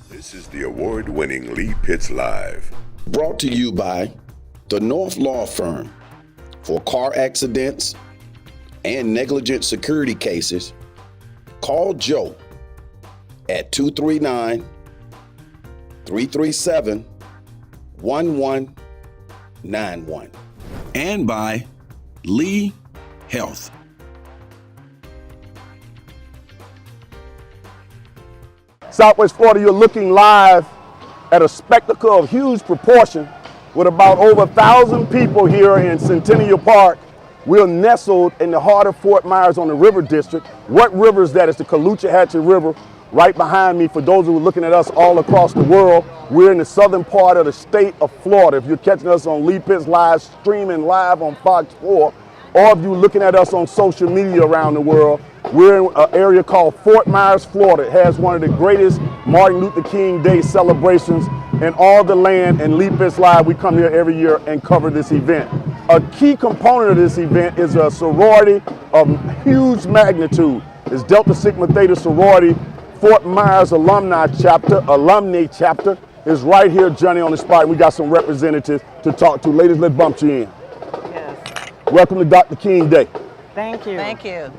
This is the award-winning Lee Pitts Live. Brought to you by the North Law Firm. For car accidents and negligent security cases, call Joe at 239-337-1191. And by Lee Health. Southwest Florida, you're looking live at a spectacle of huge proportion with about over 1,000 people here in Centennial Park. We're nestled in the heart of Fort Myers on the River District. What river is that? It's the Caloosahatchee River right behind me. For those who are looking at us all across the world, we're in the southern part of the state of Florida. If you're catching us on Lee Pitts Live, streaming live on Fox 4, or if you're looking at us on social media around the world, we're in an area called Fort Myers, Florida. It has one of the greatest Martin Luther King Day celebrations in all the land. And Lee Pitts Live, we come here every year and cover this event. A key component of this event is a sorority of huge magnitude. It's Delta Sigma Theta Sorority, Fort Myers Alumni Chapter is right here, Johnny, on the spot. And we got some representatives to talk to. Ladies, let's bump you in. Yes. Welcome to Dr. King Day. Thank you. Thank you.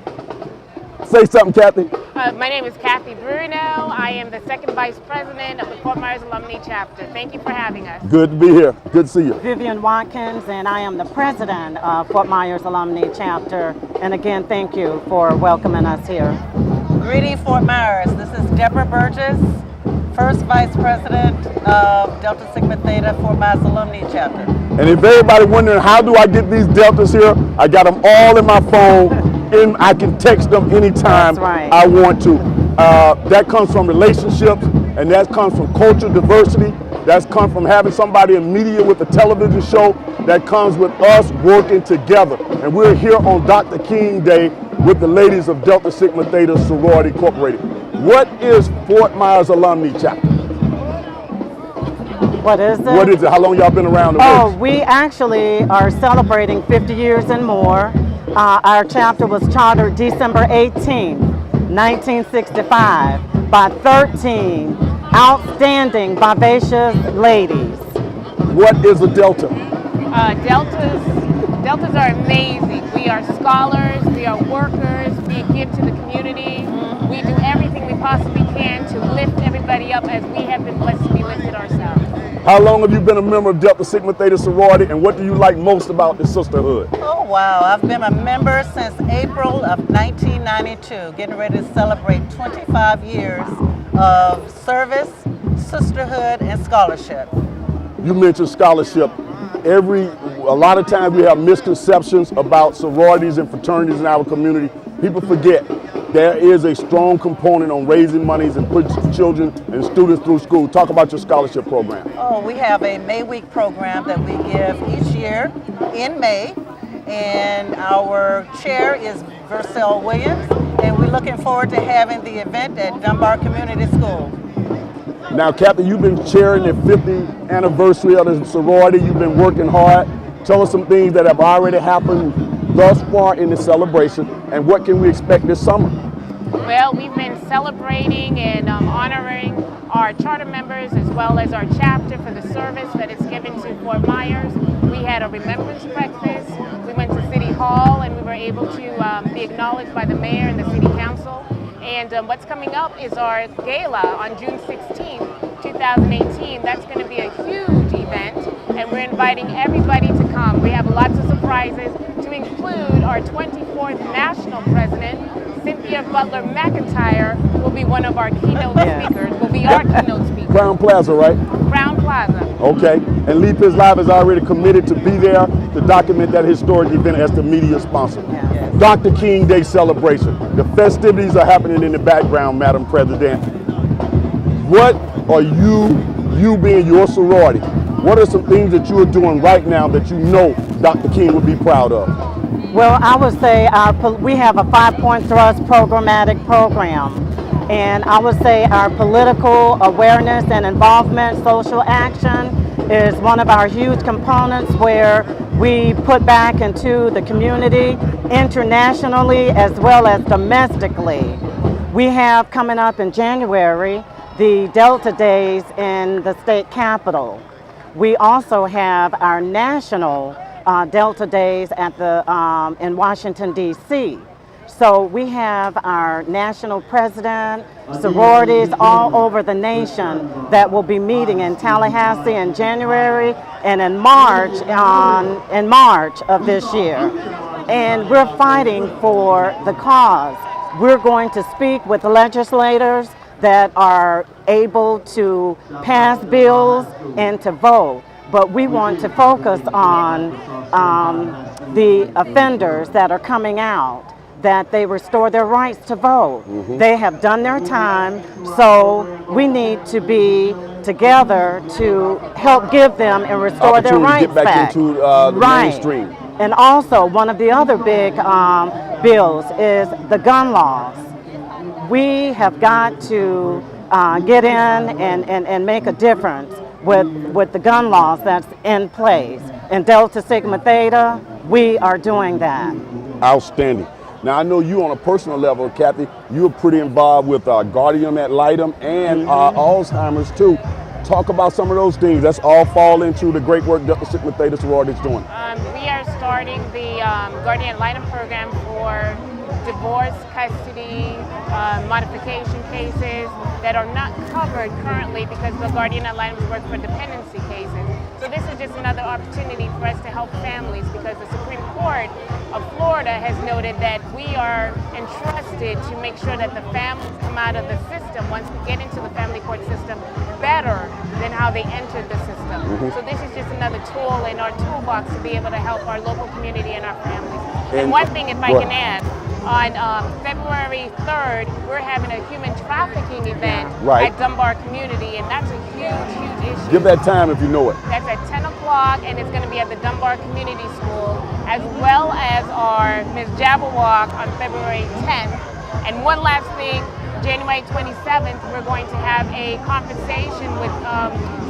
Say something, Kathy. My name is Kathy Bruno. I am the second vice president of the Fort Myers Alumni Chapter. Thank you for having us. Good to be here. Good to see you. Vivian Watkins, and I am the president of Fort Myers Alumni Chapter. And again, thank you for welcoming us here. Greeting Fort Myers. This is Deborah Burgess, first vice president of Delta Sigma Theta Fort Myers Alumni Chapter. And if everybody wondering how do I get these deltas here, I got them all in my phone. And I can text them anytime I want to. That comes from relationships, and that comes from cultural diversity. That's come from having somebody in media with a television show. That comes with us working together. And we're here on Dr. King Day with the ladies of Delta Sigma Theta Sorority Incorporated. What is Fort Myers Alumni Chapter? What is it? What is it? How long y'all been around the Oh, works? we actually are celebrating 50 years and more. Our chapter was chartered December 18, 1965 by 13 outstanding, vivacious ladies. What is a Delta? Deltas are amazing. We are scholars, we are workers, we give to the community. We do everything we possibly can to lift everybody up as we have been blessed to be lifted ourselves. How long have you been a member of Delta Sigma Theta Sorority, and what do you like most about the sisterhood? Oh wow, I've been a member since April of 1992, getting ready to celebrate 25 years of service, sisterhood, and scholarship. You mentioned scholarship. A lot of times we have misconceptions about sororities and fraternities in our community. People forget there is a strong component on raising monies and putting children and students through school. Talk about your scholarship program. Oh, we have a May Week program that we give each year in May, and our chair is Vercel Williams, and we're looking forward to having the event at Dunbar Community School. Now, Kathy, you've been chairing the 50th anniversary of the sorority. You've been working hard. Tell us some things that have already happened thus far in the celebration, and what can we expect this summer? Well, we've been celebrating and honoring our charter members as well as our chapter for the service that it's given to Fort Myers. We had a remembrance breakfast. We went to City Hall and we were able to be acknowledged by the mayor and the city council. And what's coming up is our gala on June 16, 2018. That's going to be a huge event, and we're inviting everybody to come. We have lots of surprises, to include our 24th national president, Cynthia Butler McIntyre, will be one of our keynote speakers, will be our keynote speaker. Crown Plaza, right? Crown Plaza. Okay, and Lee Pitts Live is already committed to be there to document that historic event as the media sponsor. Yes. Dr. King Day celebration. The festivities are happening in the background, Madam President. What are you being your sorority, what are some things that you are doing right now that you know Dr. King would be proud of? Well, I would say we have a 5-point thrust programmatic program. And I would say our political awareness and involvement, social action, is one of our huge components where we put back into the community internationally as well as domestically. We have coming up in January the Delta Days in the state capitol. We also have our national Delta Days at in Washington, D.C. So we have our national president, sororities all over the nation that will be meeting in Tallahassee in January and in March of this year. And we're fighting for the cause. We're going to speak with legislators that are able to pass bills and to vote. But we want to focus on the offenders that are coming out, that they restore their rights to vote. They have done their time, so we need to be together to help give them and restore their rights to get back into the mainstream. And also, one of the other big bills is the gun laws. We have got to get in and make a difference with the gun laws that's in place. In Delta Sigma Theta, we are doing that. Outstanding. Now, I know you on a personal level, Kathy, you're pretty involved with Guardian ad litem and Alzheimer's too. Talk about some of those things. That's all fall into the great work Delta Sigma Theta sorority is doing. We are starting the Guardian ad litem program for divorce, custody, modification cases that are not covered currently because the Guardian ad litem work for dependency cases. So this is just another opportunity for us to help families, because the Supreme Court of Florida has noted that we are entrusted to make sure that the families come out of the system, once we get into the family court system, better than how they entered the system. So this is just another tool in our toolbox to be able to help our local community and our families. And one thing, if I can add, on February 3rd, we're having a human trafficking event at Dunbar Community, and that's a huge, huge issue. Give that time if you know it. That's at 10 o'clock, and it's going to be at the Dunbar Community School, as well as our Ms. Jabberwock on February 10th. And one last thing, January 27th, we're going to have a conversation with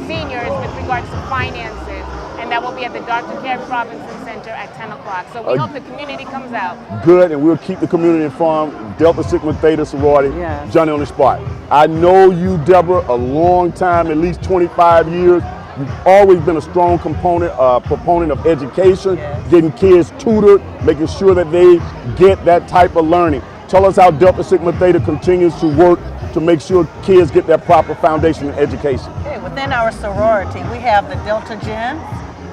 seniors with regards to finances, and that will be at the Dr. Carey Robinson Center at 10 o'clock. So we hope the community comes out. Good, and we'll keep the community informed. Delta Sigma Theta sorority, Johnny on the spot. I know you, Deborah, a long time, at least 25 years. You've always been a strong proponent of education, getting kids tutored, making sure that they get that type of learning. Tell us how Delta Sigma Theta continues to work to make sure kids get that proper foundation in education. Okay, within our sorority, we have the Delta Gens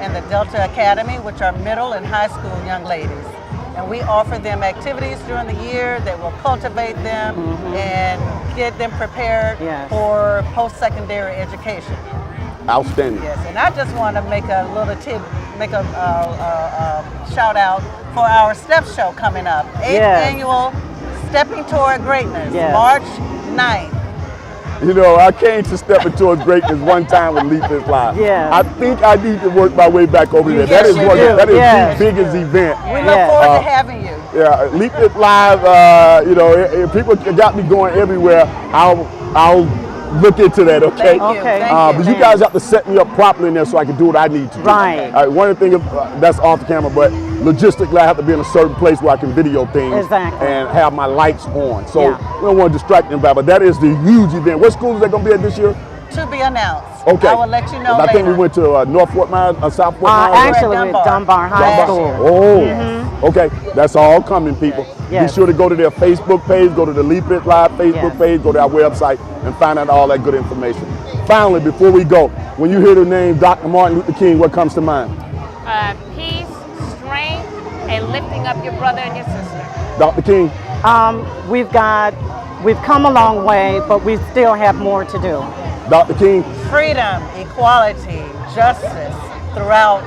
and the Delta Academy, which are middle and high school young ladies. And we offer them activities during the year that will cultivate them and get them prepared for post-secondary education. Outstanding. Yes, and I just want to make a little shout out for our STEP show coming up. 8th annual Stepping Toward Greatness, March 9th. You know, I came to Stepping Towards Greatness one time with Leap Is Live. I think I need to work my way back over there. That is the biggest event. We look forward to having you. Yeah, Leap Is Live, you know, if people got me going everywhere, I'll look into that, okay? But you guys have to set me up properly in there so I can do what I need to do. One of the things, that's off the camera, but logistically I have to be in a certain place where I can video things and have my lights on. So we don't want to distract anybody, but that is the huge event. What schools are they going to be at this year? To be announced. Okay. I will let you know later. I think we went to North Fort Myers, South Fort Myers. Actually, Dunbar High School. Oh, okay. That's all coming, people. Be sure to go to their Facebook page, go to the Leap It Live Facebook page, go to our website, and find out all that good information. Finally, before we go, when you hear the name Dr. Martin Luther King, what comes to mind? Peace, strength, and lifting up your brother and your sister. Dr. King? We've come a long way, but we still have more to do. Dr. King? Freedom, equality, justice throughout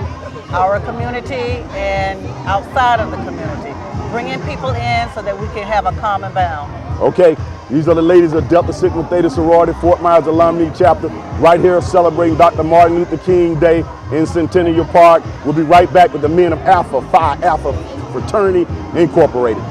our community and outside of the community. Bringing people in so that we can have a common bound. Okay, these are the ladies of Delta Sigma Theta sorority, Fort Myers Alumni Chapter, right here celebrating Dr. Martin Luther King Day in Centennial Park. We'll be right back with the men of Alpha Phi Alpha Fraternity Incorporated.